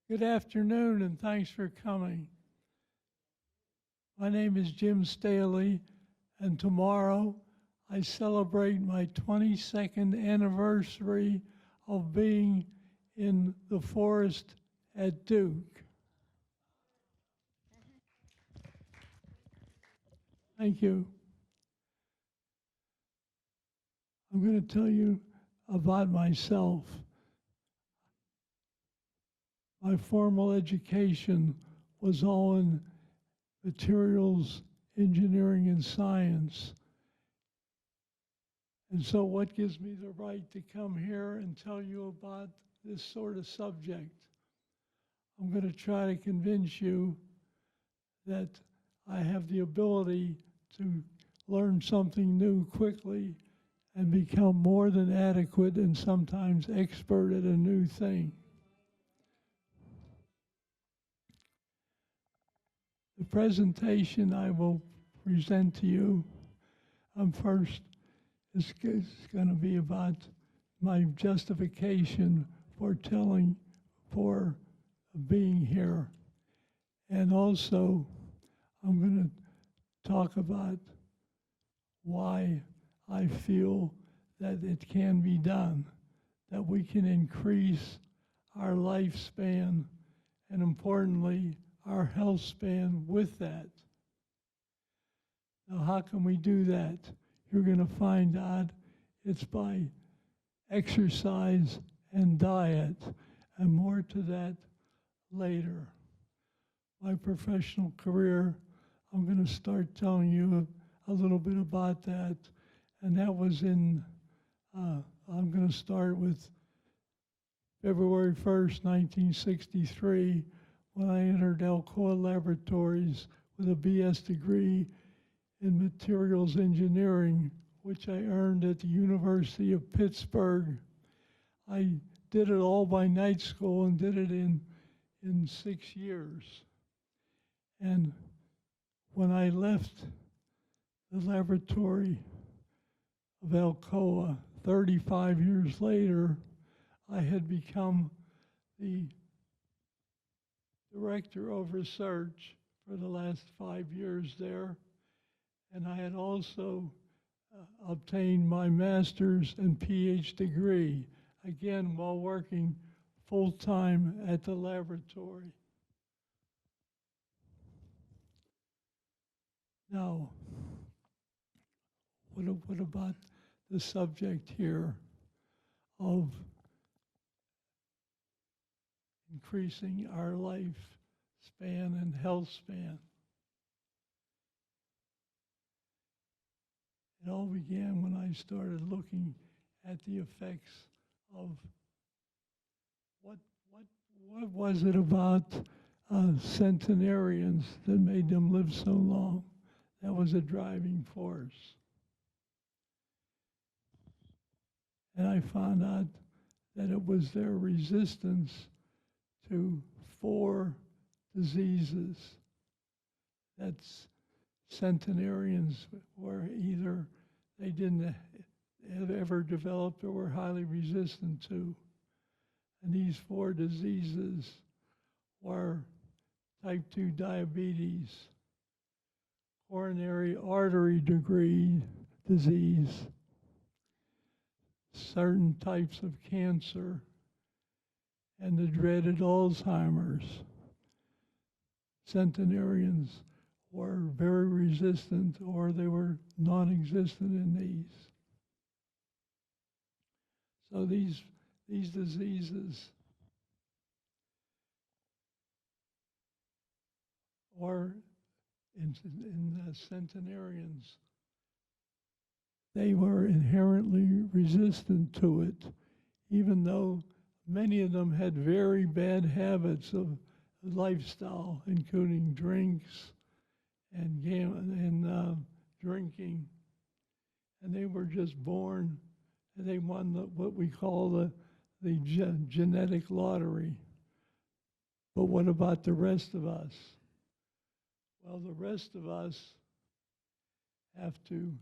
Good afternoon, and thanks for coming. My name is Jim Staley, and tomorrow I celebrate my 22nd anniversary of being in the forest at Duke. Thank you. I'm going to tell you about myself. My formal education was all in materials, engineering, and science. And so what gives me the right to come here and tell you about this sort of subject? I'm going to try to convince you that I have the ability to learn something new quickly and become more than adequate and sometimes expert at a new thing. The presentation I will present to you first is going to be about my justification for being here. And also, I'm going to talk about why I feel that it can be done, that we can increase our lifespan and, importantly, our health span with that. Now, how can we do that? You're going to find out it's by exercise and diet, and more to that later. My professional career, I'm going to start telling you a little bit about that, and that was I'm going to start with February 1st, 1963, when I entered Alcoa Laboratories with a BS degree in materials engineering, which I earned at the University of Pittsburgh. I did it all by night school and did it in 6 years. And when I left the laboratory of Alcoa 35 years later, I had become the director of research for the last 5 years there, and I had also obtained my master's and PhD degree, again while working full-time at the laboratory. Now, what about the subject here of increasing our life span and health span? It all began when I started looking at the effects of what was it about centenarians that made them live so long. That was a driving force. And I found out that it was their resistance to 4 diseases that centenarians were either they didn't have ever developed or were highly resistant to. And these 4 diseases were type 2 diabetes, coronary artery disease, certain types of cancer, and the dreaded Alzheimer's. Centenarians were very resistant, or they were non-existent in these. So these diseases are in centenarians. They were inherently resistant to it, even though many of them had very bad habits of lifestyle, including drinks and drinking. And they were just born, and they won what we call the genetic lottery. But what about the rest of us? Well, the rest of us have to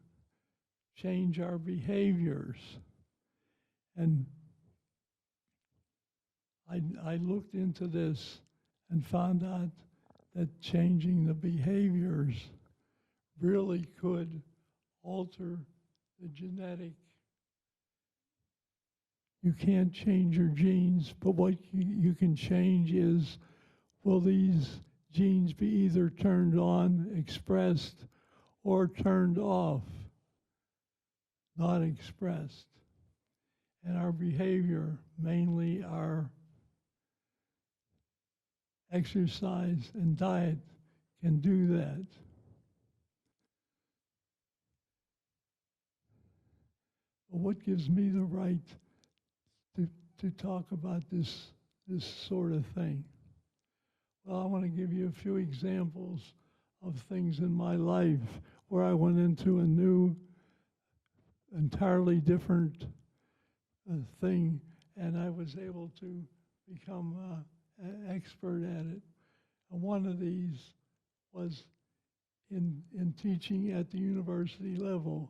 change our behaviors. And I looked into this and found out that changing the behaviors really could alter the genetic. You can't change your genes, but what you can change is, will these genes be either turned on, expressed, or turned off, not expressed? And our behavior, mainly our exercise and diet, can do that. But what gives me the right to talk about this sort of thing? Well, I want to give you a few examples of things in my life where I went into a new, entirely different thing, and I was able to become an expert at it. And one of these was in teaching at the university level.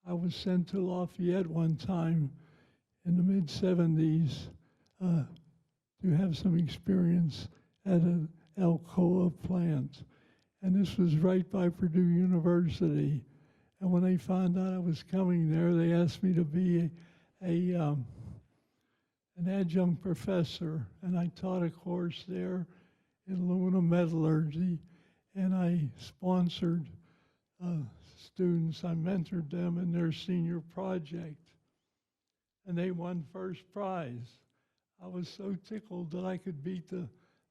I was sent to Lafayette one time in the mid-70s to have some experience at an Alcoa plant. And this was right by Purdue University. And when they found out I was coming there, they asked me to be an adjunct professor. And I taught a course there in aluminum metallurgy, and I sponsored students. I mentored them in their senior project, and they won first prize. I was so tickled that I could beat the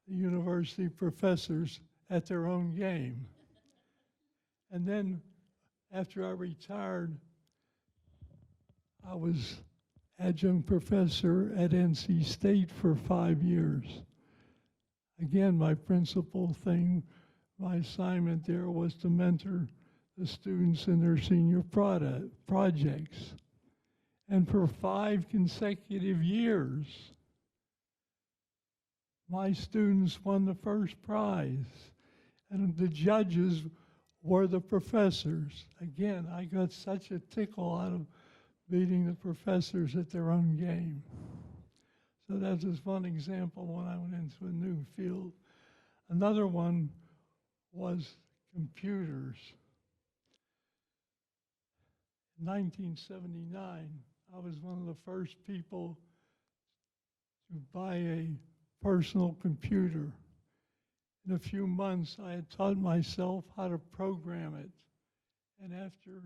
university professors at their own game. And then after I retired, I was adjunct professor at NC State for 5 years. Again, my principal thing, my assignment there was to mentor the students in their senior projects. And for 5 consecutive years, my students won the first prize. And the judges were the professors. Again, I got such a tickle out of beating the professors at their own game. So that's just one example when I went into a new field. Another one was computers. In 1979, I was one of the first people to buy a personal computer. In a few months, I had taught myself how to program it. And after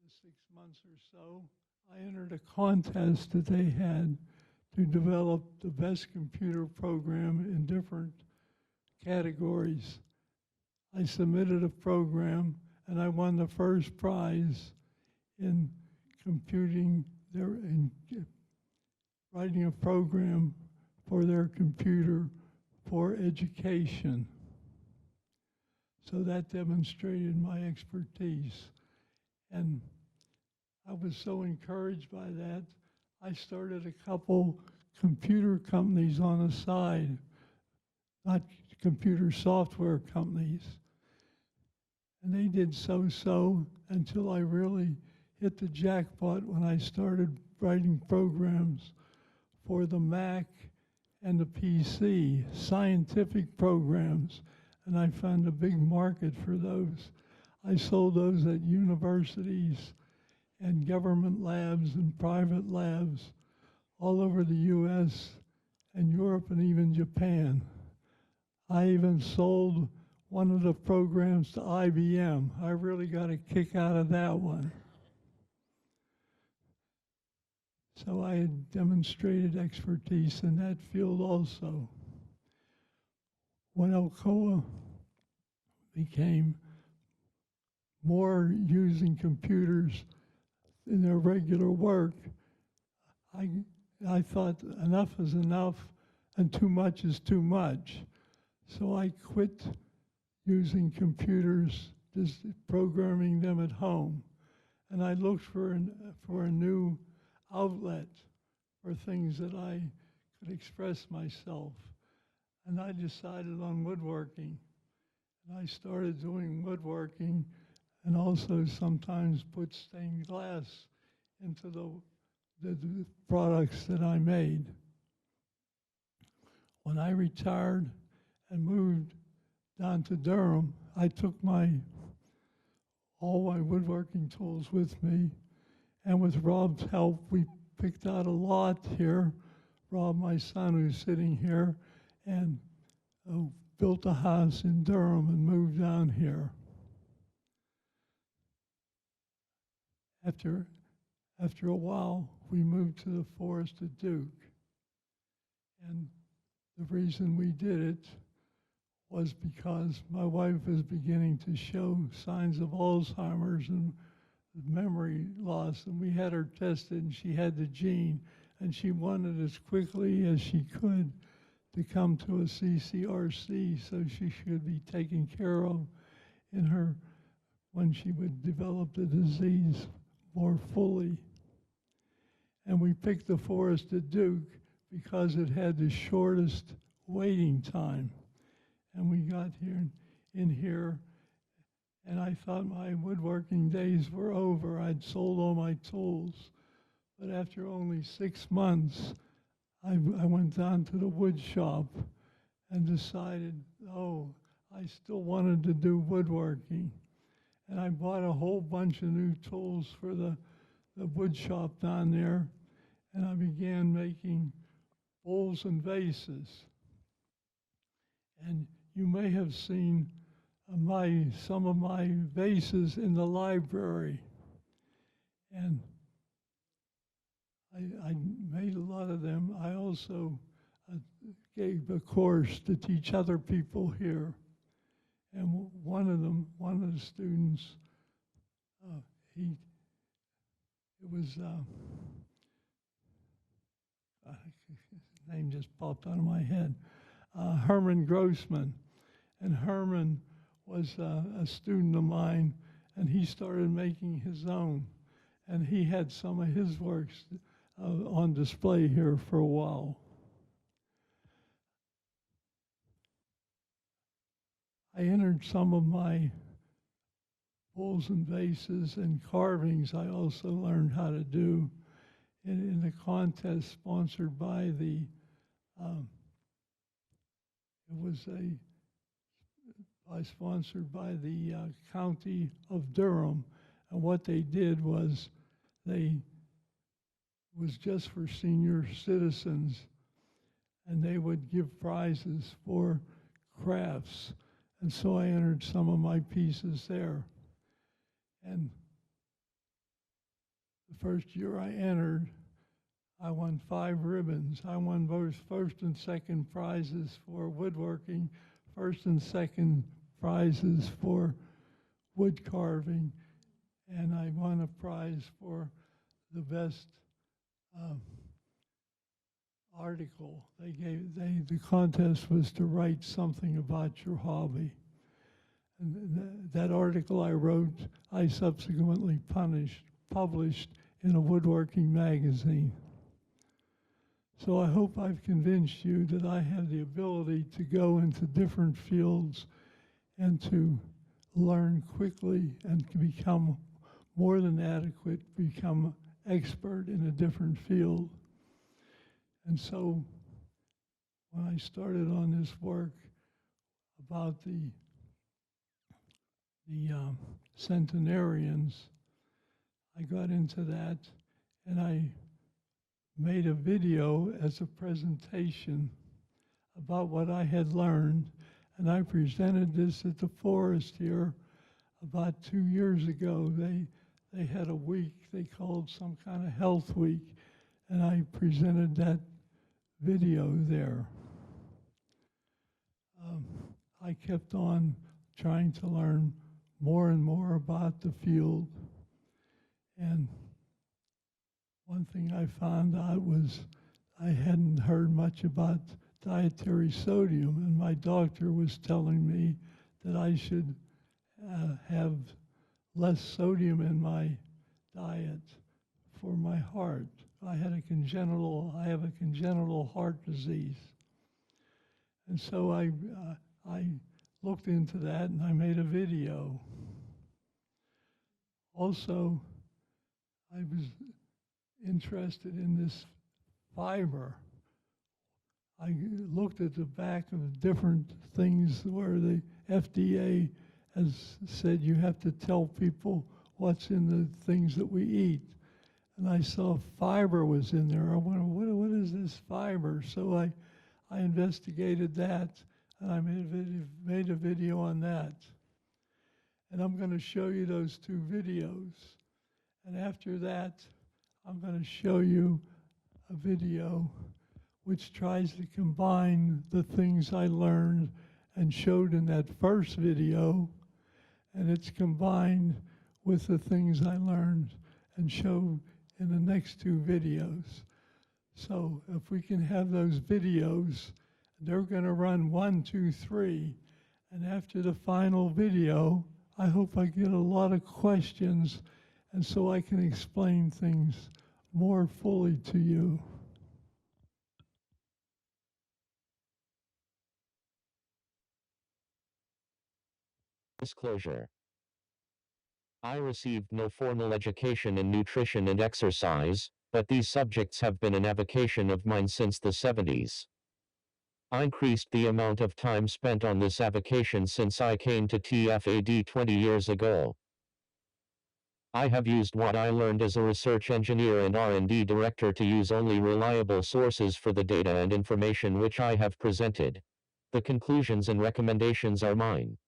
the 6 months or so, I entered a contest that they had to develop the best computer program in different categories. I submitted a program, and I won the first prize in writing a program for their computer for education. So that demonstrated my expertise. And I was so encouraged by that, I started a couple computer companies on the side, not computer software companies. And they did so-so until I really hit the jackpot when I started writing programs for the Mac and the PC, scientific programs, and I found a big market for those. I sold those at universities and government labs and private labs all over the US and Europe and even Japan. I even sold one of the programs to IBM. I really got a kick out of that one. So I had demonstrated expertise in that field also. When Alcoa became more using computers in their regular work, I thought enough is enough and too much is too much. So I quit using computers, just programming them at home. And I looked for a new outlet for things that I could express myself. And I decided on woodworking. And I started doing woodworking and also sometimes put stained glass into the the products that I made. When I retired and moved down to Durham, I took all my woodworking tools with me, and with Rob's help, we picked out a lot here. Rob, my son, who's sitting here, and built a house in Durham and moved down here. After a while, we moved to the forest at Duke. And the reason we did it was because my wife was beginning to show signs of Alzheimer's and memory loss, and we had her tested, and she had the gene, and she wanted as quickly as she could to come to a CCRC so she should be taken care of in her when she would develop the disease more fully. And we picked the forest at Duke because it had the shortest waiting time. And we got in here, and I thought my woodworking days were over. I'd sold all my tools. But after only 6 months, I went down to the wood shop and decided, I still wanted to do woodworking. And I bought a whole bunch of new tools for the wood shop down there, and I began making bowls and vases. And you may have seen some of my vases in the library. And I made a lot of them. I also gave a course to teach other people here. And one of the students, his name just popped out of my head, Herman Grossman. And Herman was a student of mine, and he started making his own. And he had some of his works on display here for a while. I entered some of my bowls and vases and carvings I also learned how to do in the contest sponsored by sponsored by the County of Durham. And what they did was was just for senior citizens, and they would give prizes for crafts. And so I entered some of my pieces there. And the first year I entered, I won 5 ribbons. I won both first and second prizes for woodworking, first and second prizes for wood carving, and I won a prize for the best article. The contest was to write something about your hobby. And that article I wrote, I subsequently published in a woodworking magazine. So I hope I've convinced you that I have the ability to go into different fields and to learn quickly and to become more than adequate, become expert in a different field. And so when I started on this work about the centenarians, I got into that, and I made a video as a presentation about what I had learned, and I presented this at the forest here about 2 years ago. They had a week they called some kind of health week, and I presented that video there. I kept on trying to learn more and more about the field, and one thing I found out was I hadn't heard much about dietary sodium, and my doctor was telling me that I should have less sodium in my diet for my heart. I have a congenital heart disease. And so I looked into that, and I made a video. Also, I was interested in this fiber. I looked at the back of different things where the FDA has said you have to tell people what's in the things that we eat. And I saw fiber was in there. I went, what is this fiber? So I investigated that, and I made a video on that. And I'm going to show you those two videos. And after that, I'm going to show you a video which tries to combine the things I learned and showed in that first video, and it's combined with the things I learned and showed in the next two videos. So if we can have those videos, they're going to run 1, 2, 3, and after the final video, I hope I get a lot of questions, and so I can explain things more fully to you. Disclosure. I received no formal education in nutrition and exercise, but these subjects have been an avocation of mine since the 70s. I increased the amount of time spent on this avocation since I came to TFAD 20 years ago. I have used what I learned as a research engineer and R&D director to use only reliable sources for the data and information which I have presented. The conclusions and recommendations are mine.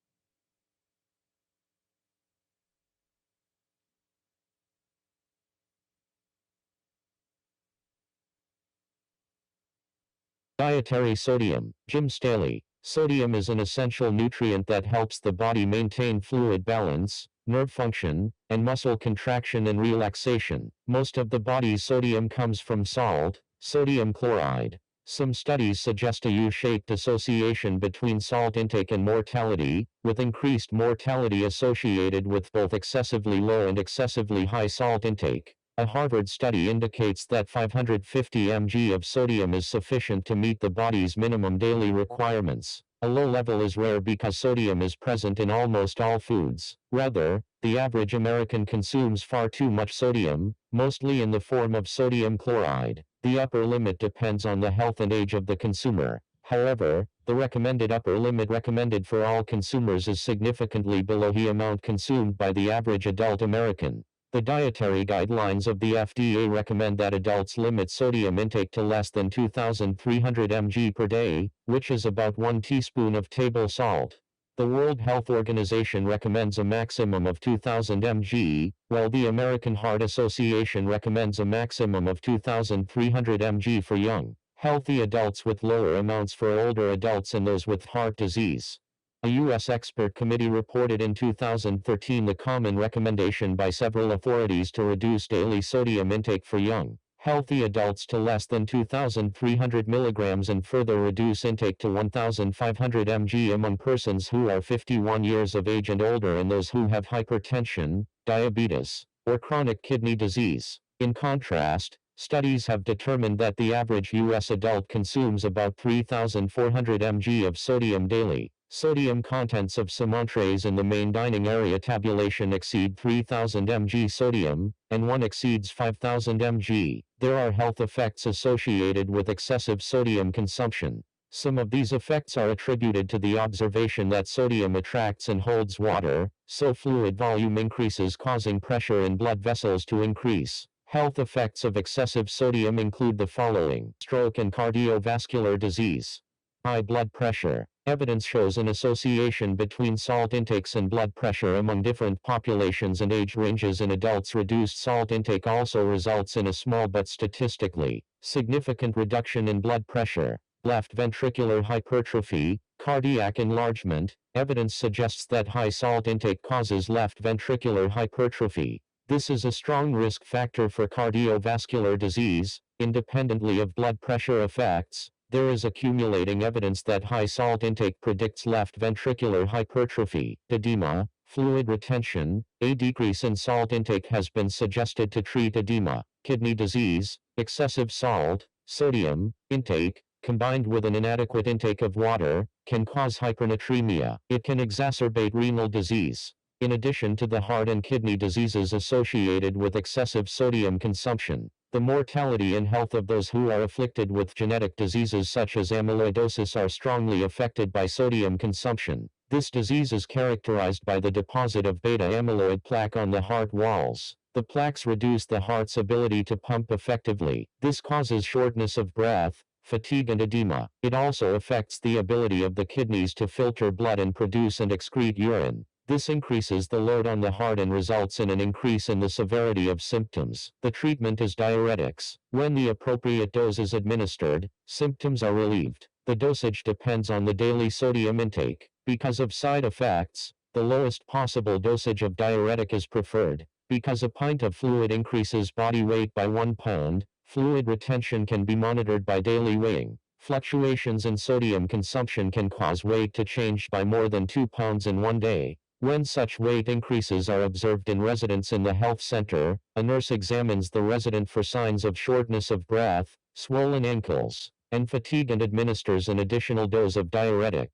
Dietary sodium. Jim Staley. Sodium is an essential nutrient that helps the body maintain fluid balance, nerve function, and muscle contraction and relaxation. Most of the body's sodium comes from salt, sodium chloride. Some studies suggest a U-shaped association between salt intake and mortality, with increased mortality associated with both excessively low and excessively high salt intake. A Harvard study indicates that 550 mg of sodium is sufficient to meet the body's minimum daily requirements. A low level is rare because sodium is present in almost all foods. Rather, the average American consumes far too much sodium, mostly in the form of sodium chloride. The upper limit depends on the health and age of the consumer. However, the recommended upper limit recommended for all consumers is significantly below the amount consumed by the average adult American. The dietary guidelines of the FDA recommend that adults limit sodium intake to less than 2,300 mg per day, which is about 1 teaspoon of table salt. The World Health Organization recommends a maximum of 2,000 mg, while the American Heart Association recommends a maximum of 2,300 mg for young, healthy adults with lower amounts for older adults and those with heart disease. A U.S. expert committee reported in 2013 the common recommendation by several authorities to reduce daily sodium intake for young, healthy adults to less than 2,300 milligrams and further reduce intake to 1,500 mg among persons who are 51 years of age and older and those who have hypertension, diabetes, or chronic kidney disease. In contrast, studies have determined that the average U.S. adult consumes about 3,400 mg of sodium daily. Sodium contents of some entrees in the main dining area tabulation exceed 3,000 mg sodium, and one exceeds 5,000 mg. There are health effects associated with excessive sodium consumption. Some of these effects are attributed to the observation that sodium attracts and holds water, so fluid volume increases causing pressure in blood vessels to increase. Health effects of excessive sodium include the following: stroke and cardiovascular disease. High blood pressure. Evidence shows an association between salt intakes and blood pressure among different populations and age ranges in adults. Reduced salt intake also results in a small but statistically significant reduction in blood pressure. Left ventricular hypertrophy, cardiac enlargement. Evidence suggests that high salt intake causes left ventricular hypertrophy. This is a strong risk factor for cardiovascular disease, independently of blood pressure effects. There is accumulating evidence that high salt intake predicts left ventricular hypertrophy, edema, fluid retention. A decrease in salt intake has been suggested to treat edema, kidney disease. Excessive salt, sodium intake, combined with an inadequate intake of water, can cause hypernatremia. It can exacerbate renal disease. In addition to the heart and kidney diseases associated with excessive sodium consumption, The mortality and health of those who are afflicted with genetic diseases such as amyloidosis are strongly affected by sodium consumption. This disease is characterized by the deposit of beta-amyloid plaque on the heart walls. The plaques reduce the heart's ability to pump effectively. This causes shortness of breath, fatigue and edema. It also affects the ability of the kidneys to filter blood and produce and excrete urine. This increases the load on the heart and results in an increase in the severity of symptoms. The treatment is diuretics. When the appropriate dose is administered, symptoms are relieved. The dosage depends on the daily sodium intake. Because of side effects, the lowest possible dosage of diuretic is preferred. Because a pint of fluid increases body weight by 1 pound, fluid retention can be monitored by daily weighing. Fluctuations in sodium consumption can cause weight to change by more than 2 pounds in one day. When such weight increases are observed in residents in the health center, a nurse examines the resident for signs of shortness of breath, swollen ankles, and fatigue and administers an additional dose of diuretic.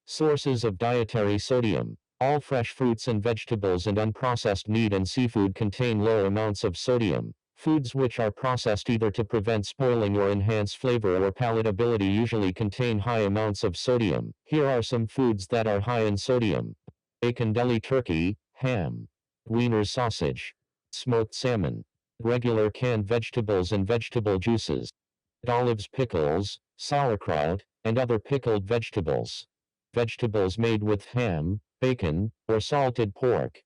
Sources of dietary sodium. All fresh fruits and vegetables and unprocessed meat and seafood contain low amounts of sodium. Foods which are processed either to prevent spoiling or enhance flavor or palatability usually contain high amounts of sodium. Here are some foods that are high in sodium: bacon, deli turkey, ham, wiener sausage, smoked salmon, regular canned vegetables and vegetable juices, olives, pickles, sauerkraut, and other pickled vegetables. Vegetables made with ham, bacon, or salted pork.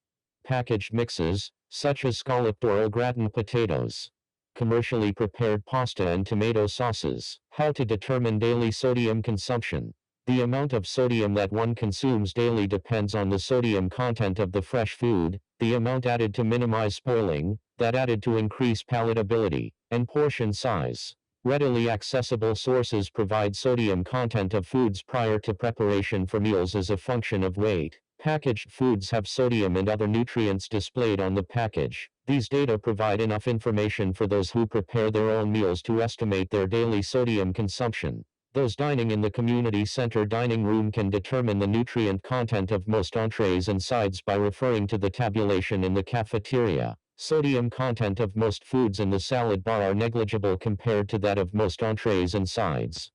Packaged mixes, such as scalloped or au gratin potatoes. Commercially prepared pasta and tomato sauces. How to determine daily sodium consumption. The amount of sodium that one consumes daily depends on the sodium content of the fresh food, the amount added to minimize spoiling, that added to increase palatability, and portion size. Readily accessible sources provide sodium content of foods prior to preparation for meals as a function of weight. Packaged foods have sodium and other nutrients displayed on the package. These data provide enough information for those who prepare their own meals to estimate their daily sodium consumption. Those dining in the community center dining room can determine the nutrient content of most entrees and sides by referring to the tabulation in the cafeteria. Sodium content of most foods in the salad bar are negligible compared to that of most entrees and sides.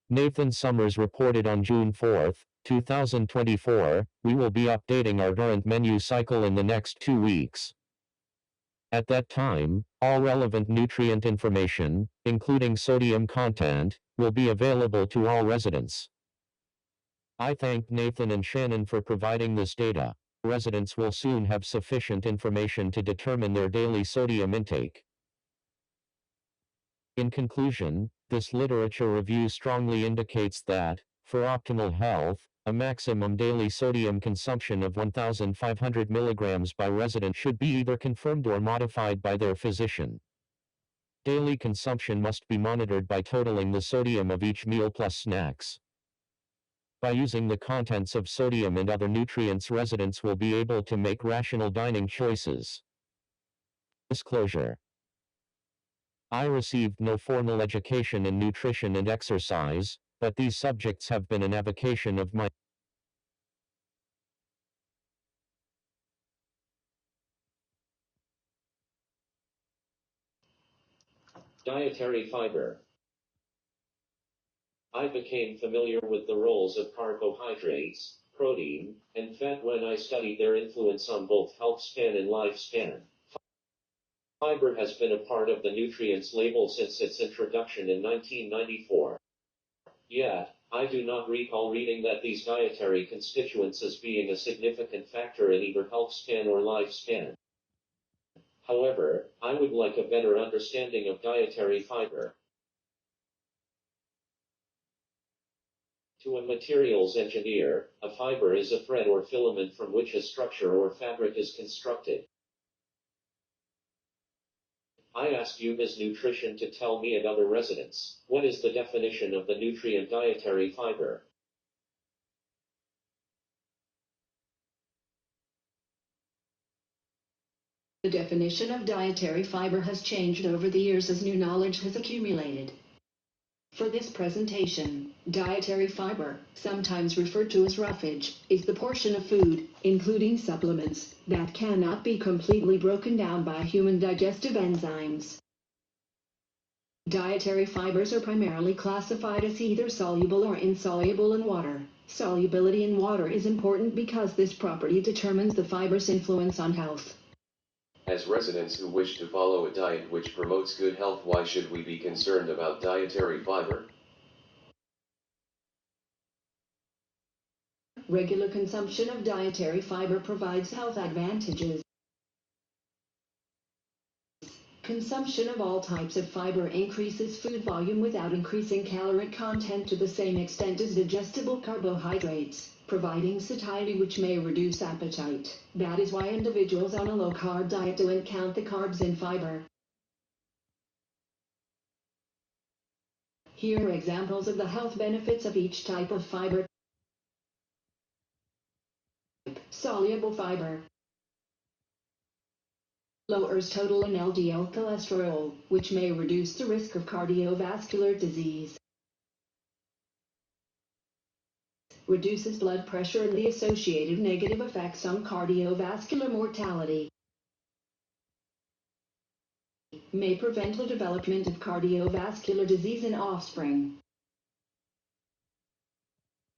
Nathan Summers reported on June 4, 2024, "We will be updating our current menu cycle in the next 2 weeks. At that time, all relevant nutrient information, including sodium content, will be available to all residents." I thank Nathan and Shannon for providing this data. Residents will soon have sufficient information to determine their daily sodium intake. In conclusion, this literature review strongly indicates that, for optimal health, a maximum daily sodium consumption of 1,500 mg by resident should be either confirmed or modified by their physician. Daily consumption must be monitored by totaling the sodium of each meal plus snacks. By using the contents of sodium and other nutrients, residents will be able to make rational dining choices. Disclosure: I received no formal education in nutrition and exercise, but these subjects have been an avocation of mine. Dietary fiber. I became familiar with the roles of carbohydrates, protein, and fat when I studied their influence on both health span and lifespan. Fiber has been a part of the nutrients label since its introduction in 1994. Yet, I do not recall reading that these dietary constituents as being a significant factor in either health span or lifespan. However, I would like a better understanding of dietary fiber. To a materials engineer, a fiber is a thread or filament from which a structure or fabric is constructed. I ask you, Ms. Nutrition, to tell me and other residents, what is the definition of the nutrient dietary fiber? The definition of dietary fiber has changed over the years as new knowledge has accumulated. For this presentation, dietary fiber, sometimes referred to as roughage, is the portion of food, including supplements, that cannot be completely broken down by human digestive enzymes. Dietary fibers are primarily classified as either soluble or insoluble in water. Solubility in water is important because this property determines the fiber's influence on health. As residents who wish to follow a diet which promotes good health, why should we be concerned about dietary fiber? Regular consumption of dietary fiber provides health advantages. Consumption of all types of fiber increases food volume without increasing caloric content to the same extent as digestible carbohydrates, providing satiety which may reduce appetite. That is why individuals on a low-carb diet don't count the carbs in fiber. Here are examples of the health benefits of each type of fiber. Soluble fiber lowers total and LDL cholesterol, which may reduce the risk of cardiovascular disease. Reduces blood pressure and the associated negative effects on cardiovascular mortality. May prevent the development of cardiovascular disease in offspring.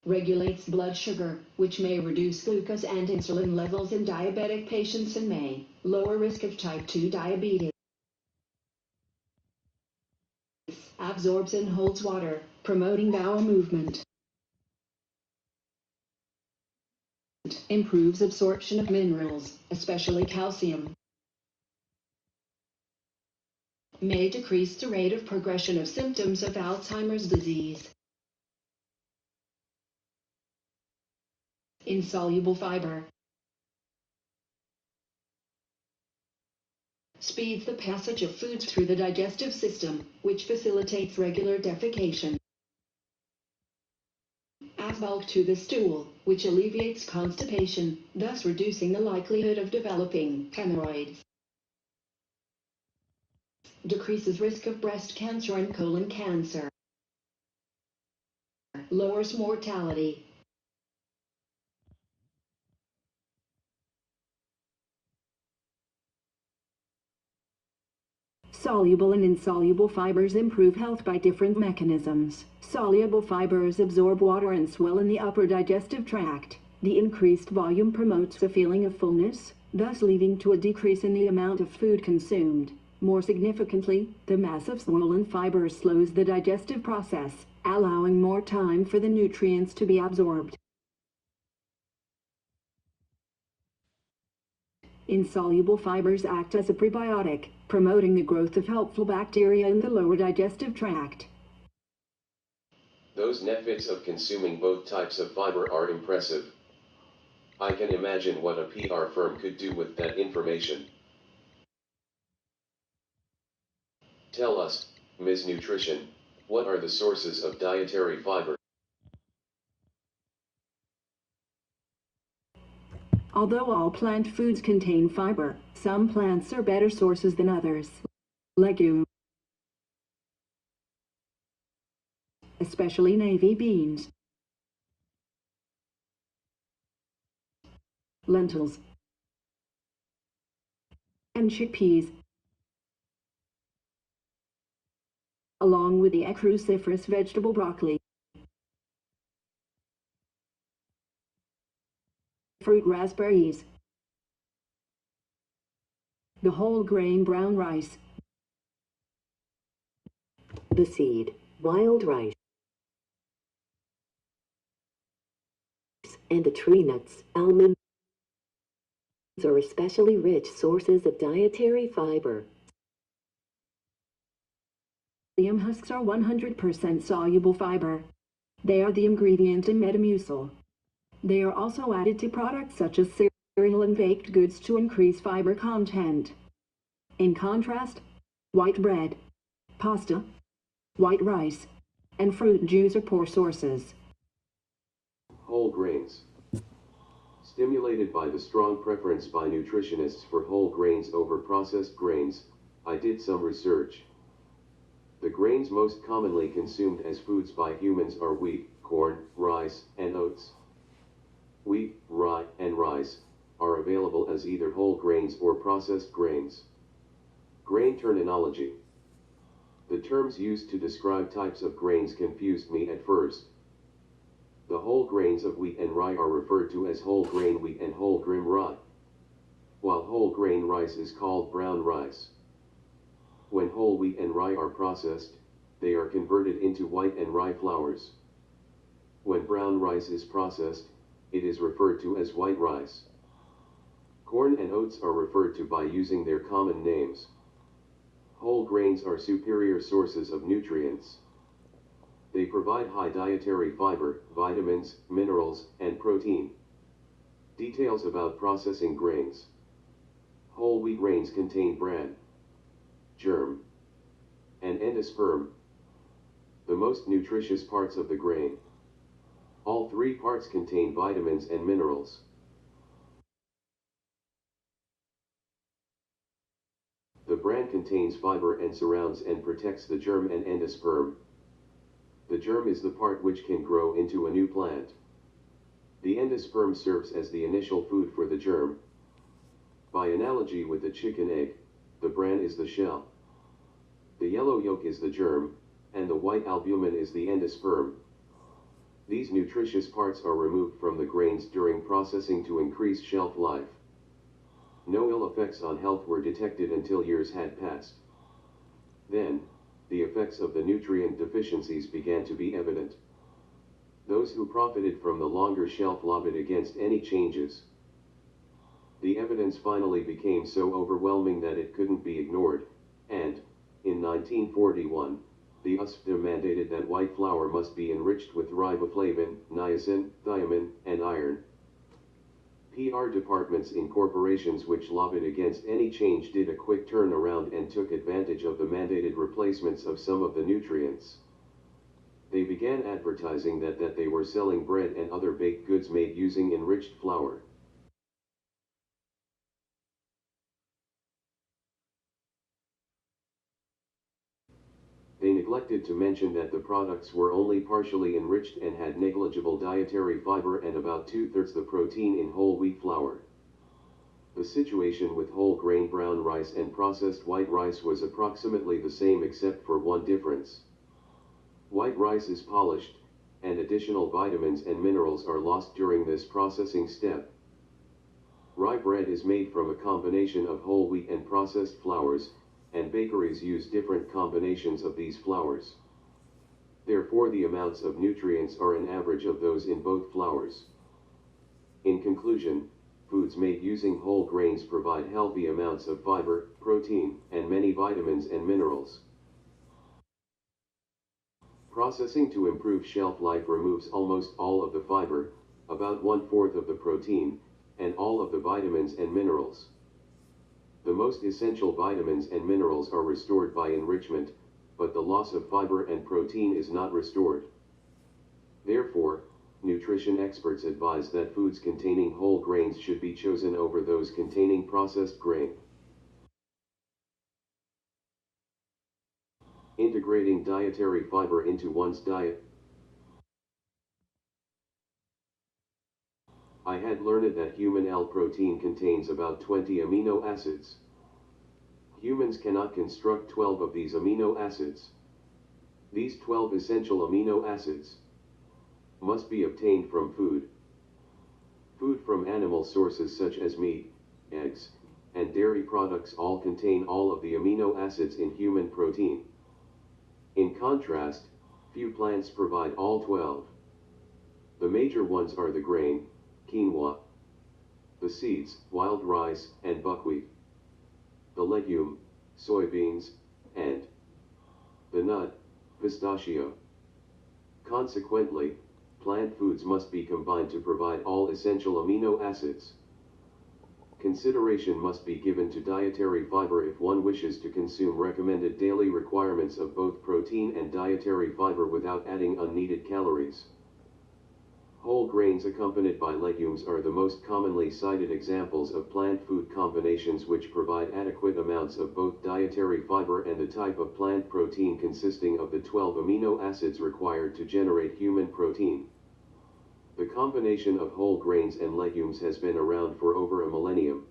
Regulates blood sugar, which may reduce glucose and insulin levels in diabetic patients and may lower risk of type 2 diabetes. Absorbs and holds water, promoting bowel movement. Improves absorption of minerals, especially calcium. May decrease the rate of progression of symptoms of Alzheimer's disease. Insoluble fiber speeds the passage of foods through the digestive system, which facilitates regular defecation. Adds bulk to the stool, which alleviates constipation, thus reducing the likelihood of developing hemorrhoids. Decreases risk of breast cancer and colon cancer. Lowers mortality. Soluble and insoluble fibers improve health by different mechanisms. Soluble fibers absorb water and swell in the upper digestive tract. The increased volume promotes a feeling of fullness, thus leading to a decrease in the amount of food consumed. More significantly, the mass of swollen fibers slows the digestive process, allowing more time for the nutrients to be absorbed. Insoluble fibers act as a prebiotic, promoting the growth of helpful bacteria in the lower digestive tract. Those benefits of consuming both types of fiber are impressive. I can imagine what a PR firm could do with that information. Tell us, Ms. Nutrition, what are the sources of dietary fiber? Although all plant foods contain fiber, some plants are better sources than others. Legumes, especially navy beans, lentils, and chickpeas, along with the cruciferous vegetable broccoli. Fruit raspberries, the whole grain brown rice, the seed, wild rice, and the tree nuts, almonds are especially rich sources of dietary fiber. Psyllium husks are 100% soluble fiber. They are the ingredient in Metamucil. They are also added to products such as cereal and baked goods to increase fiber content. In contrast, white bread, pasta, white rice, and fruit juice are poor sources. Whole grains. Stimulated by the strong preference by nutritionists for whole grains over processed grains, I did some research. The grains most commonly consumed as foods by humans are wheat, corn, rice, and oats. Wheat, rye, and rice are available as either whole grains or processed grains. Grain terminology. The terms used to describe types of grains confused me at first. The whole grains of wheat and rye are referred to as whole grain wheat and whole grain rye, while whole grain rice is called brown rice. When whole wheat and rye are processed, they are converted into white and rye flours. When brown rice is processed, it is referred to as white rice. Corn and oats are referred to by using their common names. Whole grains are superior sources of nutrients. They provide high dietary fiber, vitamins, minerals, and protein. Details about processing grains. Whole wheat grains contain bran, germ, and endosperm, the most nutritious parts of the grain. All three parts contain vitamins and minerals. The bran contains fiber and surrounds and protects the germ and endosperm. The germ is the part which can grow into a new plant. The endosperm serves as the initial food for the germ. By analogy with the chicken egg, the bran is the shell. The yellow yolk is the germ, and the white albumin is the endosperm. These nutritious parts are removed from the grains during processing to increase shelf life. No ill effects on health were detected until years had passed. Then, the effects of the nutrient deficiencies began to be evident. Those who profited from the longer shelf lobbied against any changes. The evidence finally became so overwhelming that it couldn't be ignored, and, in 1941, the USFDA mandated that white flour must be enriched with riboflavin, niacin, thiamine, and iron. PR departments in corporations which lobbied against any change did a quick turnaround and took advantage of the mandated replacements of some of the nutrients. They began advertising that they were selling bread and other baked goods made using enriched flour. They neglected to mention that the products were only partially enriched and had negligible dietary fiber and about 2/3 the protein in whole wheat flour. The situation with whole grain brown rice and processed white rice was approximately the same except for one difference. White rice is polished, and additional vitamins and minerals are lost during this processing step. Rye bread is made from a combination of whole wheat and processed flours, and bakeries use different combinations of these flours. Therefore, the amounts of nutrients are an average of those in both flours. In conclusion, foods made using whole grains provide healthy amounts of fiber, protein, and many vitamins and minerals. Processing to improve shelf life removes almost all of the fiber, about 1/4 of the protein, and all of the vitamins and minerals. The most essential vitamins and minerals are restored by enrichment, but the loss of fiber and protein is not restored. Therefore, nutrition experts advise that foods containing whole grains should be chosen over those containing processed grain. Integrating dietary fiber into one's diet. I had learned that human L-protein contains about 20 amino acids. Humans cannot construct 12 of these amino acids. These 12 essential amino acids must be obtained from food. Food from animal sources such as meat, eggs, and dairy products all contain all of the amino acids in human protein. In contrast, few plants provide all 12. The major ones are the grain, quinoa, the seeds, wild rice, and buckwheat, the legume, soybeans, and the nut, pistachio. Consequently, plant foods must be combined to provide all essential amino acids. Consideration must be given to dietary fiber if one wishes to consume recommended daily requirements of both protein and dietary fiber without adding unneeded calories. Whole grains accompanied by legumes are the most commonly cited examples of plant food combinations which provide adequate amounts of both dietary fiber and a type of plant protein consisting of the 12 amino acids required to generate human protein. The combination of whole grains and legumes has been around for over a millennium.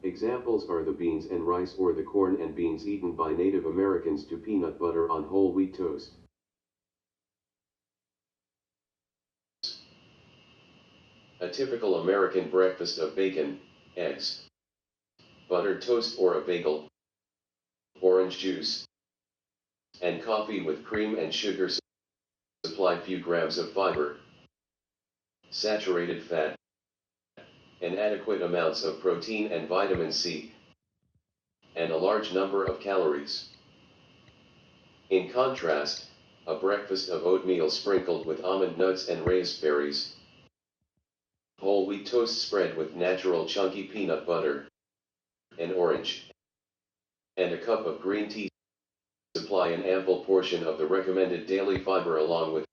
Examples are the beans and rice, or the corn and beans eaten by Native Americans, to peanut butter on whole wheat toast. A typical American breakfast of bacon, eggs, buttered toast or a bagel, orange juice, and coffee with cream and sugar supply few grams of fiber, saturated fat, and adequate amounts of protein and vitamin C, and a large number of calories. In contrast, a breakfast of oatmeal sprinkled with almond nuts and raspberries, whole wheat toast spread with natural chunky peanut butter, an orange, and a cup of green tea supply an ample portion of the recommended daily fiber along with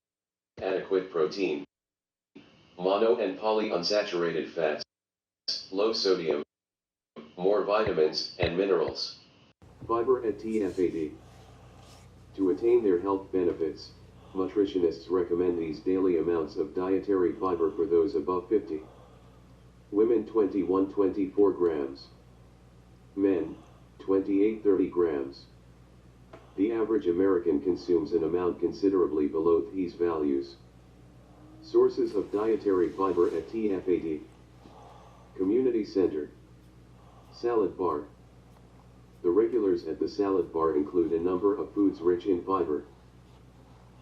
adequate protein, mono and polyunsaturated fats, low sodium, more vitamins and minerals. Fiber at TFAD. To attain their health benefits, nutritionists recommend these daily amounts of dietary fiber for those above 50. Women 21-24 grams. Men 28-30 grams. The average American consumes an amount considerably below these values. Sources of dietary fiber at TFAD. Community Center. Salad bar. The regulars at the salad bar include a number of foods rich in fiber.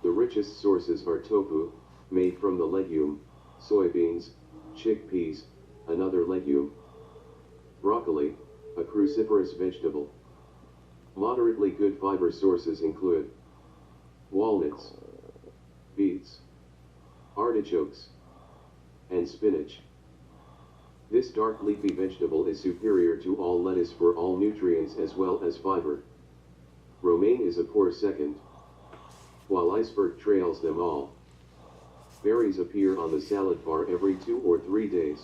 The richest sources are tofu, made from the legume, soybeans, chickpeas, another legume, broccoli, a cruciferous vegetable. Moderately good fiber sources include walnuts, beets, artichokes, and spinach. This dark leafy vegetable is superior to all lettuce for all nutrients as well as fiber. Romaine is a poor second, while iceberg trails them all. Berries appear on the salad bar every 2 or 3 days.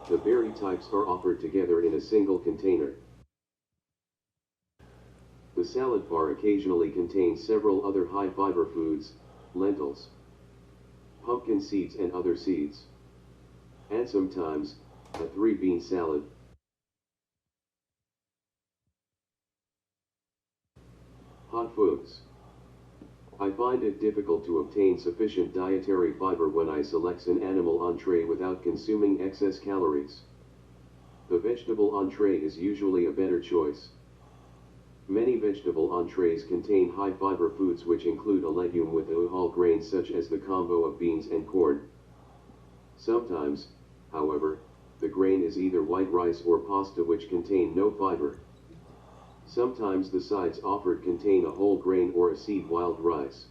The berry types are offered together in a single container. The salad bar occasionally contains several other high-fiber foods, lentils, pumpkin seeds and other seeds, and sometimes a 3-bean salad. Hot foods. I find it difficult to obtain sufficient dietary fiber when I select an animal entree without consuming excess calories. The vegetable entree is usually a better choice. Many vegetable entrees contain high-fiber foods which include a legume with whole grains such as the combo of beans and corn. Sometimes, however, the grain is either white rice or pasta which contain no fiber. Sometimes the sides offered contain a whole grain or a seed wild rice.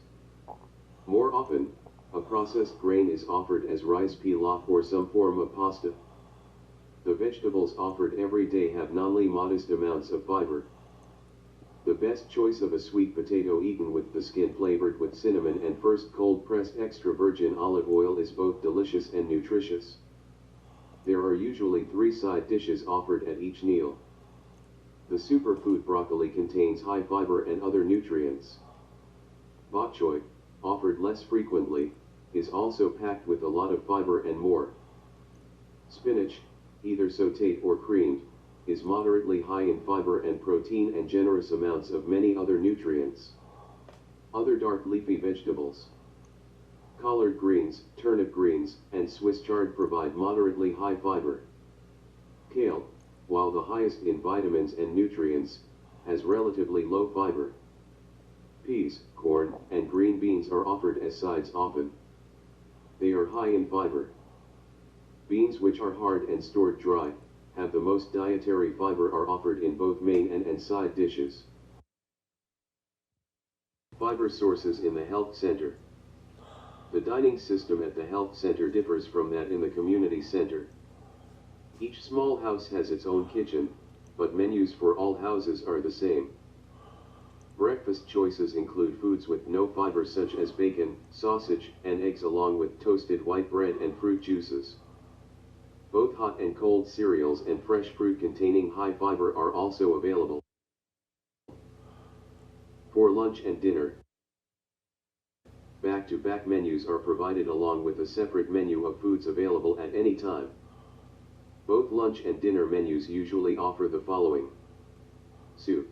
More often, a processed grain is offered as rice pilaf or some form of pasta. The vegetables offered every day have normally modest amounts of fiber. The best choice of a sweet potato eaten with the skin flavored with cinnamon and first cold-pressed extra virgin olive oil is both delicious and nutritious. There are usually 3 side dishes offered at each meal. The superfood broccoli contains high fiber and other nutrients. Bok choy, offered less frequently, is also packed with a lot of fiber and more. Spinach, either sautéed or creamed, is moderately high in fiber and protein and generous amounts of many other nutrients. Other dark leafy vegetables. Collard greens, turnip greens, and Swiss chard provide moderately high fiber. Kale, while the highest in vitamins and nutrients, has relatively low fiber. Peas, corn, and green beans are offered as sides often. They are high in fiber. Beans, which are hard and stored dry, have the most dietary fiber, are offered in both main and side dishes. Fiber sources in the health center. The dining system at the health center differs from that in the community center. Each small house has its own kitchen, but menus for all houses are the same. Breakfast choices include foods with no fiber such as bacon, sausage, and eggs along with toasted white bread and fruit juices. Both hot and cold cereals and fresh fruit containing high fiber are also available. For lunch and dinner, back-to-back menus are provided along with a separate menu of foods available at any time. Both lunch and dinner menus usually offer the following: soup,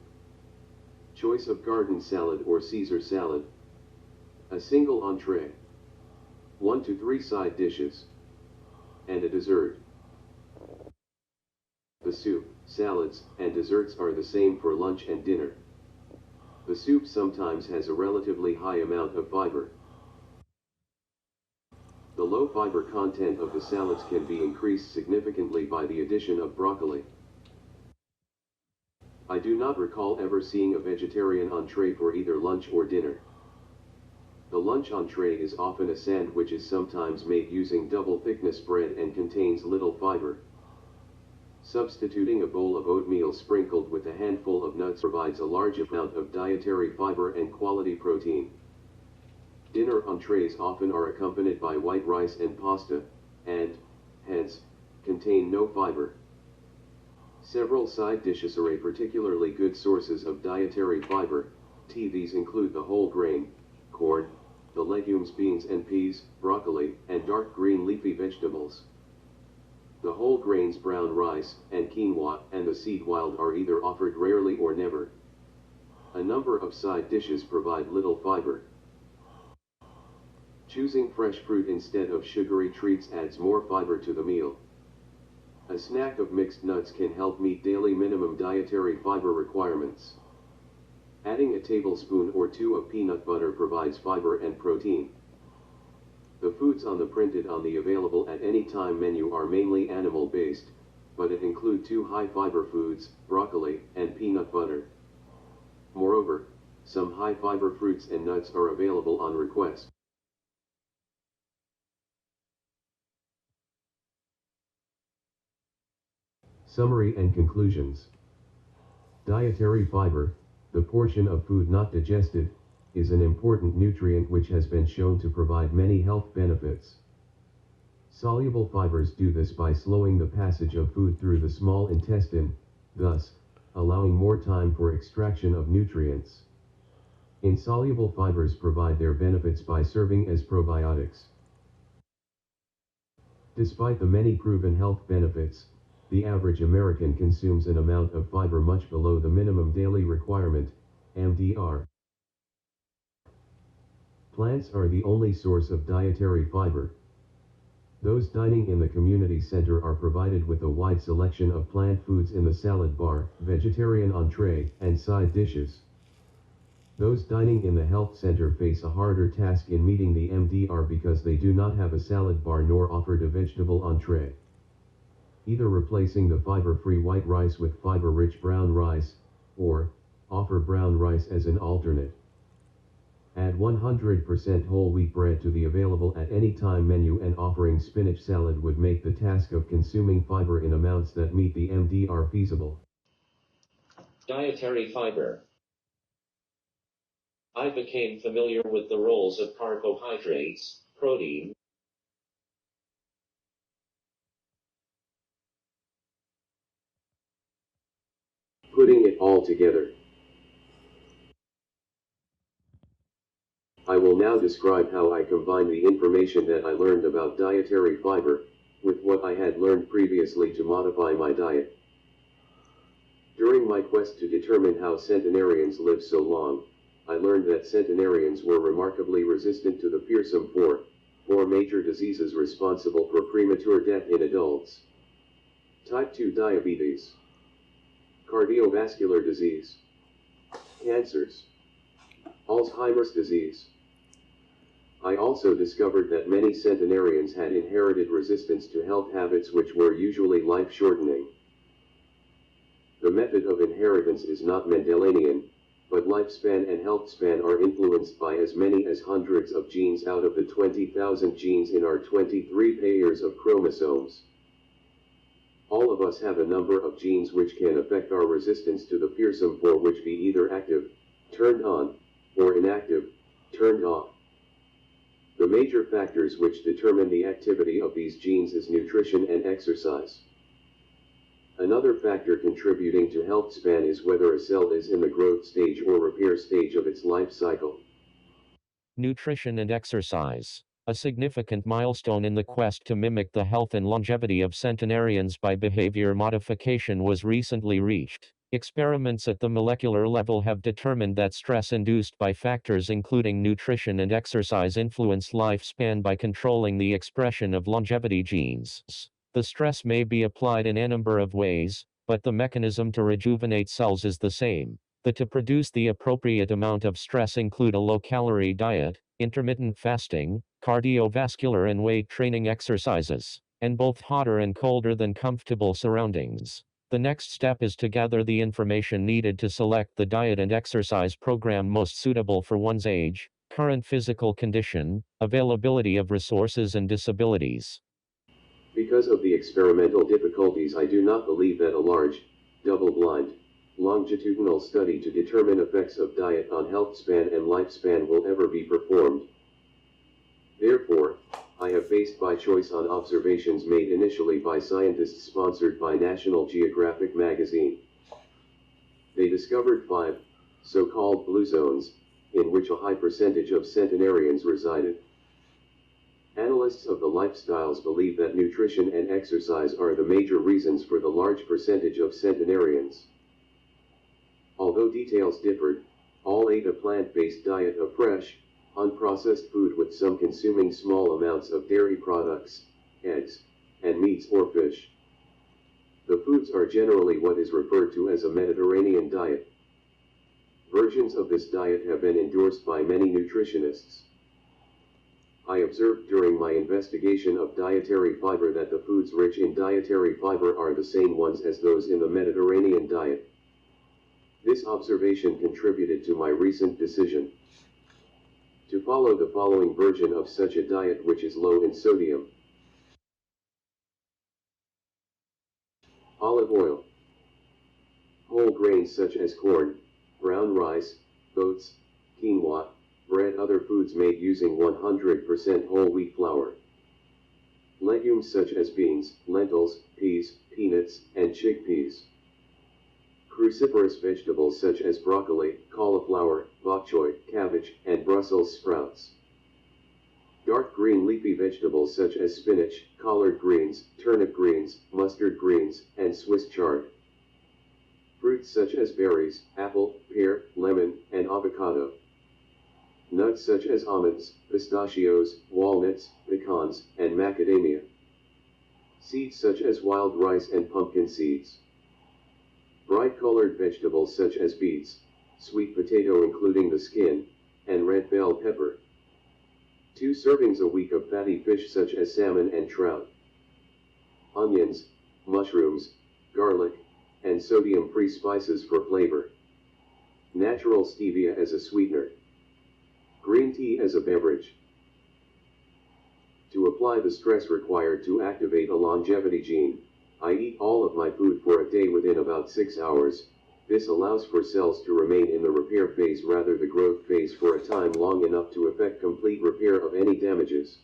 choice of garden salad or Caesar salad, a single entree, 1 to 3 side dishes, and a dessert. The soup, salads, and desserts are the same for lunch and dinner. The soup sometimes has a relatively high amount of fiber. The low fiber content of the salads can be increased significantly by the addition of broccoli. I do not recall ever seeing a vegetarian entree for either lunch or dinner. The lunch entree is often a sandwich, is sometimes made using double thickness bread and contains little fiber. Substituting a bowl of oatmeal sprinkled with a handful of nuts provides a large amount of dietary fiber and quality protein. Dinner entrees often are accompanied by white rice and pasta, and, hence, contain no fiber. Several side dishes are a particularly good sources of dietary fiber. These include the whole grain, corn, the legumes beans and peas, broccoli, and dark green leafy vegetables. The whole grains brown rice, and quinoa, and the seed wild are either offered rarely or never. A number of side dishes provide little fiber. Choosing fresh fruit instead of sugary treats adds more fiber to the meal. A snack of mixed nuts can help meet daily minimum dietary fiber requirements. Adding a tablespoon or 2 of peanut butter provides fiber and protein. The foods on the printed on the available at any time menu are mainly animal-based, but it include 2 high-fiber foods, broccoli and peanut butter. Moreover, some high-fiber fruits and nuts are available on request. Summary and conclusions. Dietary fiber, the portion of food not digested, is an important nutrient which has been shown to provide many health benefits. Soluble fibers do this by slowing the passage of food through the small intestine, thus, allowing more time for extraction of nutrients. Insoluble fibers provide their benefits by serving as probiotics. Despite the many proven health benefits, the average American consumes an amount of fiber much below the minimum daily requirement, MDR. Plants are the only source of dietary fiber. Those dining in the community center are provided with a wide selection of plant foods in the salad bar, vegetarian entree, and side dishes. Those dining in the health center face a harder task in meeting the MDR because they do not have a salad bar nor offered a vegetable entree. Either replacing the fiber-free white rice with fiber-rich brown rice, or offer brown rice as an alternate. Add 100% whole wheat bread to the available at any time menu, and offering spinach salad would make the task of consuming fiber in amounts that meet the MDR feasible. Dietary fiber. I became familiar with the roles of carbohydrates, protein, Putting it all together. I will now describe how I combine the information that I learned about dietary fiber with what I had learned previously to modify my diet. During my quest to determine how centenarians lived so long, I learned that centenarians were remarkably resistant to the fearsome four major diseases responsible for premature death in adults: type 2 diabetes, cardiovascular disease, cancers, Alzheimer's disease. I also discovered that many centenarians had inherited resistance to health habits which were usually life-shortening. The method of inheritance is not Mendelian, but lifespan and health span are influenced by as many as hundreds of genes out of the 20,000 genes in our 23 pairs of chromosomes. All of us have a number of genes which can affect our resistance to the fearsome four, which be either active, turned on, or inactive, turned off. The major factors which determine the activity of these genes is nutrition and exercise. Another factor contributing to health span is whether a cell is in the growth stage or repair stage of its life cycle. Nutrition and exercise. A significant milestone in the quest to mimic the health and longevity of centenarians by behavior modification was recently reached. Experiments at the molecular level have determined that stress induced by factors including nutrition and exercise influence lifespan by controlling the expression of longevity genes. The stress may be applied in a number of ways, but the mechanism to rejuvenate cells is the same. To produce the appropriate amount of stress include a low-calorie diet, intermittent fasting, cardiovascular and weight training exercises, and both hotter and colder than comfortable surroundings. The next step is to gather the information needed to select the diet and exercise program most suitable for one's age, current physical condition, availability of resources and disabilities. Because of the experimental difficulties, I do not believe that a large, double-blind, longitudinal study to determine effects of diet on health span and lifespan will ever be performed. Therefore, I have based my choice on observations made initially by scientists sponsored by National Geographic magazine. They discovered 5 so-called blue zones, in which a high percentage of centenarians resided. Analysts of the lifestyles believe that nutrition and exercise are the major reasons for the large percentage of centenarians. Although details differed, all ate a plant-based diet of fresh, unprocessed food with some consuming small amounts of dairy products, eggs, and meats or fish. The foods are generally what is referred to as a Mediterranean diet. Versions of this diet have been endorsed by many nutritionists. I observed during my investigation of dietary fiber that the foods rich in dietary fiber are the same ones as those in the Mediterranean diet. This observation contributed to my recent decision to follow the following version of such a diet, which is low in sodium. Olive oil. Whole grains such as corn, brown rice, oats, quinoa, bread, other foods made using 100% whole wheat flour. Legumes such as beans, lentils, peas, peanuts, and chickpeas. Cruciferous vegetables such as broccoli, cauliflower, bok choy, cabbage, and Brussels sprouts. Dark green leafy vegetables such as spinach, collard greens, turnip greens, mustard greens, and Swiss chard. Fruits such as berries, apple, pear, lemon, and avocado. Nuts such as almonds, pistachios, walnuts, pecans, and macadamia. Seeds such as wild rice and pumpkin seeds. Bright-colored vegetables such as beets, sweet potato including the skin, and red bell pepper. 2 servings a week of fatty fish such as salmon and trout. Onions, mushrooms, garlic, and sodium-free spices for flavor. Natural stevia as a sweetener. Green tea as a beverage. To apply the stress required to activate a longevity gene, I eat all of my food for a day within about 6 hours. This allows for cells to remain in the repair phase rather the growth phase for a time long enough to effect complete repair of any damages.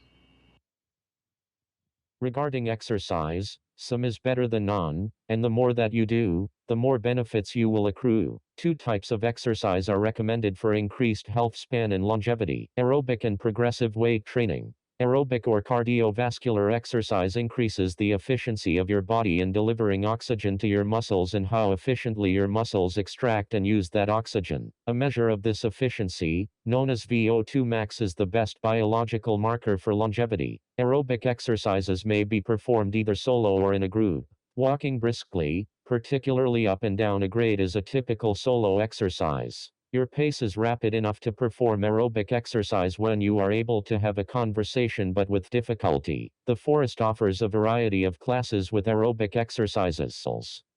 Regarding exercise, some is better than none, and the more that you do, the more benefits you will accrue. 2 types of exercise are recommended for increased health span and longevity: aerobic and progressive weight training. Aerobic or cardiovascular exercise increases the efficiency of your body in delivering oxygen to your muscles and how efficiently your muscles extract and use that oxygen. A measure of this efficiency, known as VO2 max, is the best biological marker for longevity. Aerobic exercises may be performed either solo or in a group. Walking briskly, particularly up and down a grade, is a typical solo exercise. Your pace is rapid enough to perform aerobic exercise when you are able to have a conversation but with difficulty. The forest offers a variety of classes with aerobic exercises.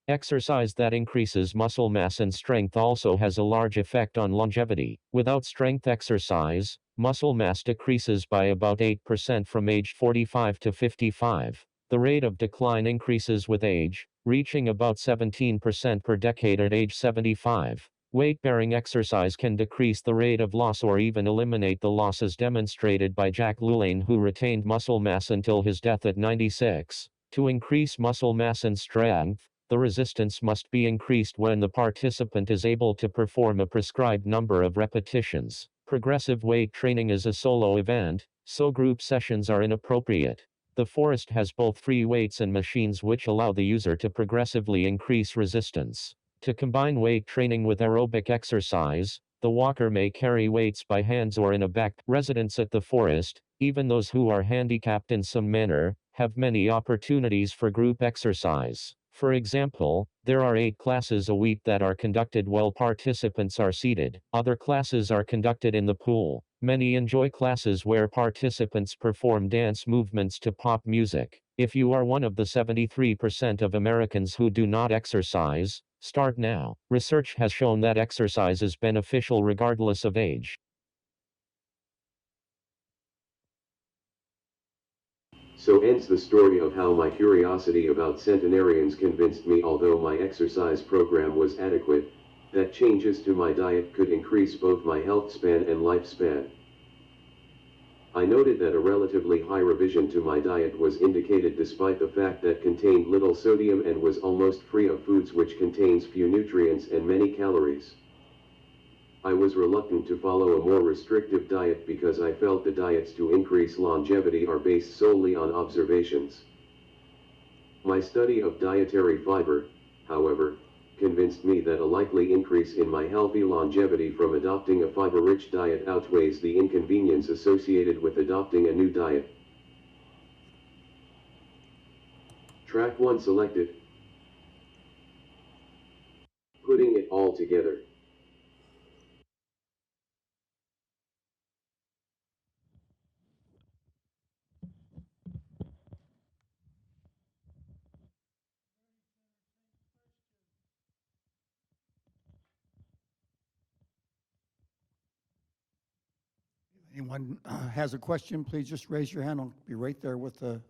Exercise that increases muscle mass and strength also has a large effect on longevity. Without strength exercise, muscle mass decreases by about 8% from age 45 to 55. The rate of decline increases with age, reaching about 17% per decade at age 75. Weight-bearing exercise can decrease the rate of loss or even eliminate the loss, as demonstrated by Jack LaLanne, who retained muscle mass until his death at 96. To increase muscle mass and strength, the resistance must be increased when the participant is able to perform a prescribed number of repetitions. Progressive weight training is a solo event, so group sessions are inappropriate. The Forest has both free weights and machines which allow the user to progressively increase resistance. To combine weight training with aerobic exercise, the walker may carry weights by hands or in a backpack. Residents at the Forest, even those who are handicapped in some manner, have many opportunities for group exercise. For example, there are 8 classes a week that are conducted while participants are seated. Other classes are conducted in the pool. Many enjoy classes where participants perform dance movements to pop music. If you are one of the 73% of Americans who do not exercise, start now. Research has shown that exercise is beneficial regardless of age. So ends the story of how my curiosity about centenarians convinced me, although my exercise program was adequate, that changes to my diet could increase both my health span and lifespan. I noted that a relatively high revision to my diet was indicated despite the fact that contained little sodium and was almost free of foods which contains few nutrients and many calories. I was reluctant to follow a more restrictive diet because I felt the diets to increase longevity are based solely on observations. My study of dietary fiber, however, convinced me that a likely increase in my healthy longevity from adopting a fiber-rich diet outweighs the inconvenience associated with adopting a new diet. Track 1 selected. Putting it all together. Anyone has a question, please just raise your hand. I'll be right there with the.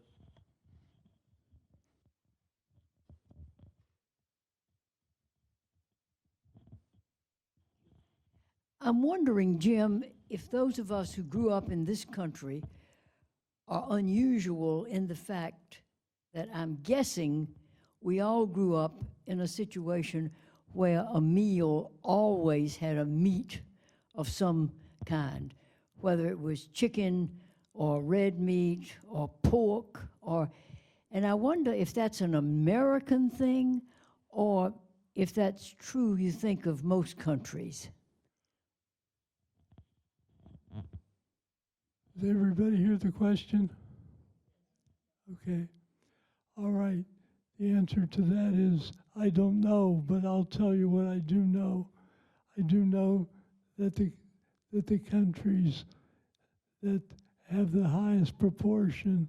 I'm wondering, Jim, if those of us who grew up in this country are unusual in the fact that I'm guessing we all grew up in a situation where a meal always had a meat of some kind, whether it was chicken or red meat or pork and I wonder if that's an American thing or if that's true, you think, of most countries. Did everybody hear the question? Okay. All right. The answer to that is I don't know, but I'll tell you what I do know. I do know that the countries that have the highest proportion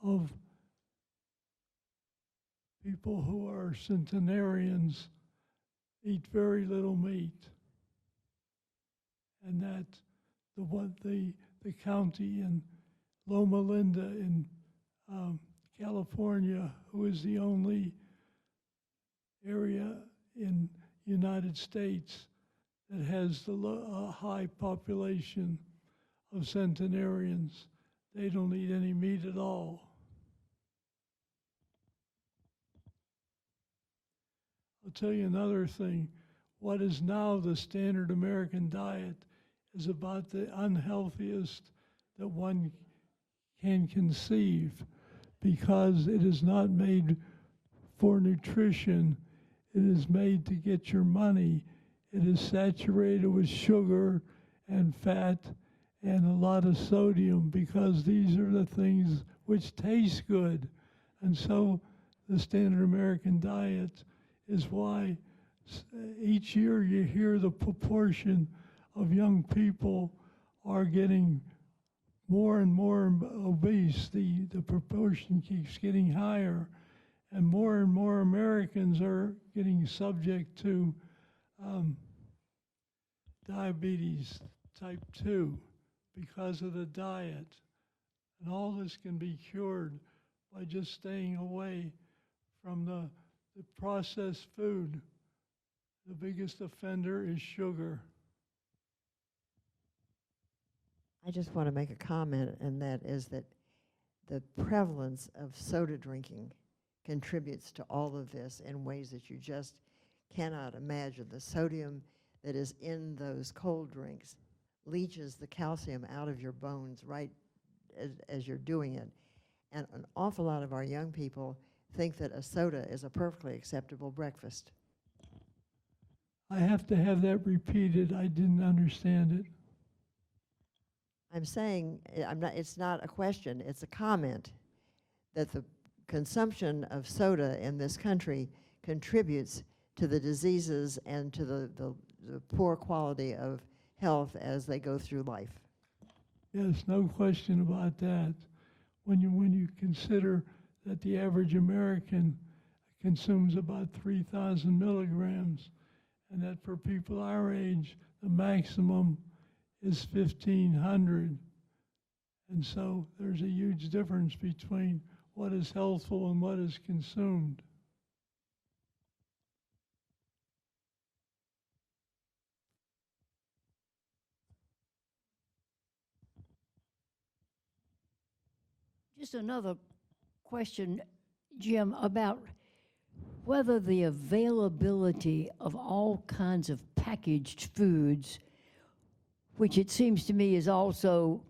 of people who are centenarians eat very little meat, and that the county in Loma Linda in California, who is the only area in United States that has the high population of centenarians. They don't eat any meat at all. I'll tell you another thing. What is now the standard American diet is about the unhealthiest that one can conceive, because it is not made for nutrition. It is made to get your money. It is saturated with sugar and fat and a lot of sodium, because these are the things which taste good. And so the standard American diet is why each year you hear the proportion of young people are getting more and more obese. The proportion keeps getting higher, and more Americans are getting subject to diabetes type 2 because of the diet. And all this can be cured by just staying away from the processed food the biggest offender is sugar. I just want to make a comment, and that is that the prevalence of soda drinking contributes to all of this in ways that you just cannot imagine. The sodium that is in those cold drinks leaches the calcium out of your bones right as you're doing it. And an awful lot of our young people think that a soda is a perfectly acceptable breakfast. I have to have that repeated. I didn't understand it. I'm saying, it's not a question, it's a comment that the consumption of soda in this country contributes to the diseases and to the poor quality of health as they go through life. Yes, no question about that. When you consider that the average American consumes about 3,000 milligrams, and that for people our age, the maximum is 1,500. And so there's a huge difference between what is healthful and what is consumed. Just another question, Jim, about whether the availability of all kinds of packaged foods, which it seems to me has also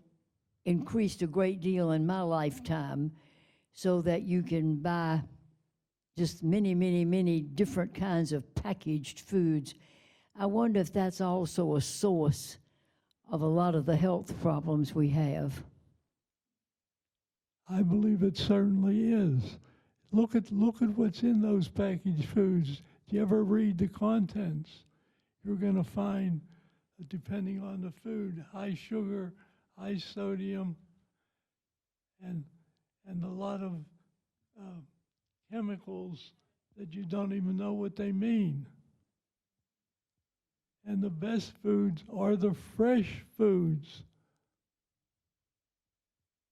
increased a great deal in my lifetime, so that you can buy just many, many, many different kinds of packaged foods. I wonder if that's also a source of a lot of the health problems we have. I believe it certainly is. Look at what's in those packaged foods. Do you ever read the contents? You're going to find, depending on the food, high sugar, high sodium, and a lot of chemicals that you don't even know what they mean. And the best foods are the fresh foods.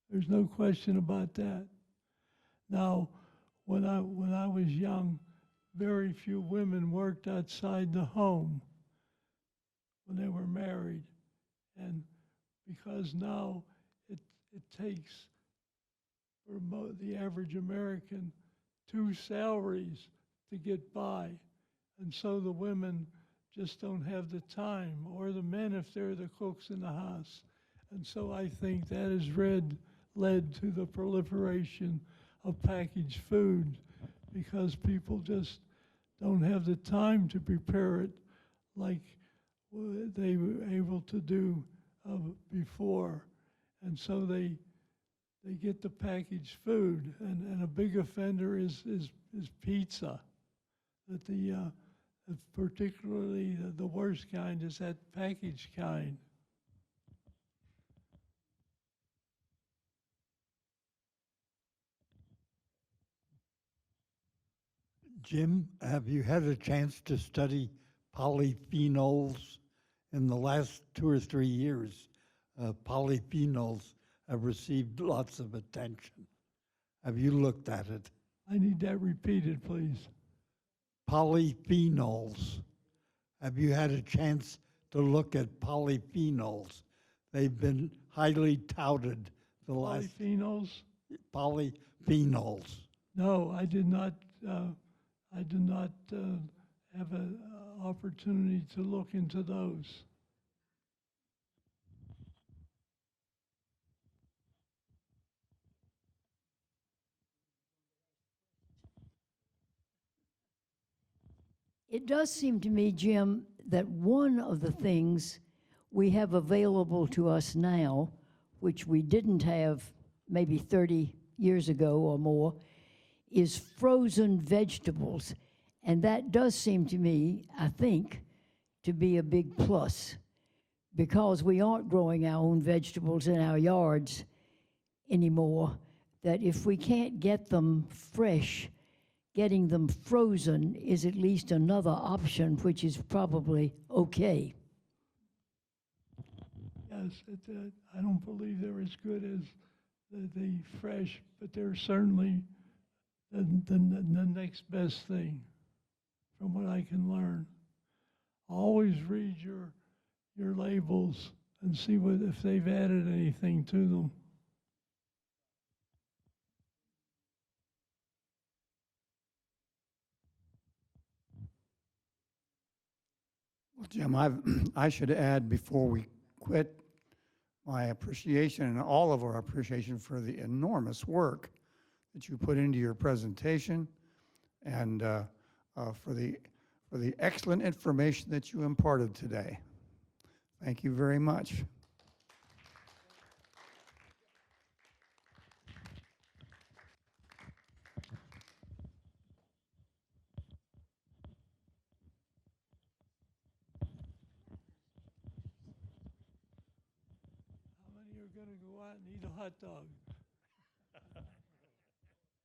There's no question about that. Now, when I was young, very few women worked outside the home when they were married. And because now it takes, for the average American, 2 salaries to get by. And so the women just don't have the time, or the men if they're the cooks in the house. And so I think that has led to the proliferation of packaged food, because people just don't have the time to prepare it like they were able to do before. And so they get the packaged food, and a big offender is pizza. That particularly the worst kind is that packaged kind. Jim, have you had a chance to study polyphenols in the last 2 or 3 years? Polyphenols have received lots of attention. Have you looked at it? I need that repeated, please. Polyphenols. Have you had a chance to look at polyphenols? They've been highly touted the last... Polyphenols? Polyphenols. No, I did not. I did not have an opportunity to look into those. It does seem to me, Jim, that one of the things we have available to us now, which we didn't have maybe 30 years ago or more, is frozen vegetables. And that does seem to me, I think, to be a big plus, because we aren't growing our own vegetables in our yards anymore, that if we can't get them fresh, getting them frozen is at least another option, which is probably okay. Yes, I don't believe they're as good as the fresh, but they're certainly the next best thing, from what I can learn. always read your labels and see what if they've added anything to them. Well, Jim, I should add before we quit my appreciation and all of our appreciation for the enormous work that you put into your presentation and for the excellent information that you imparted today. Thank you very much. How many are going to go out and eat a hot dog?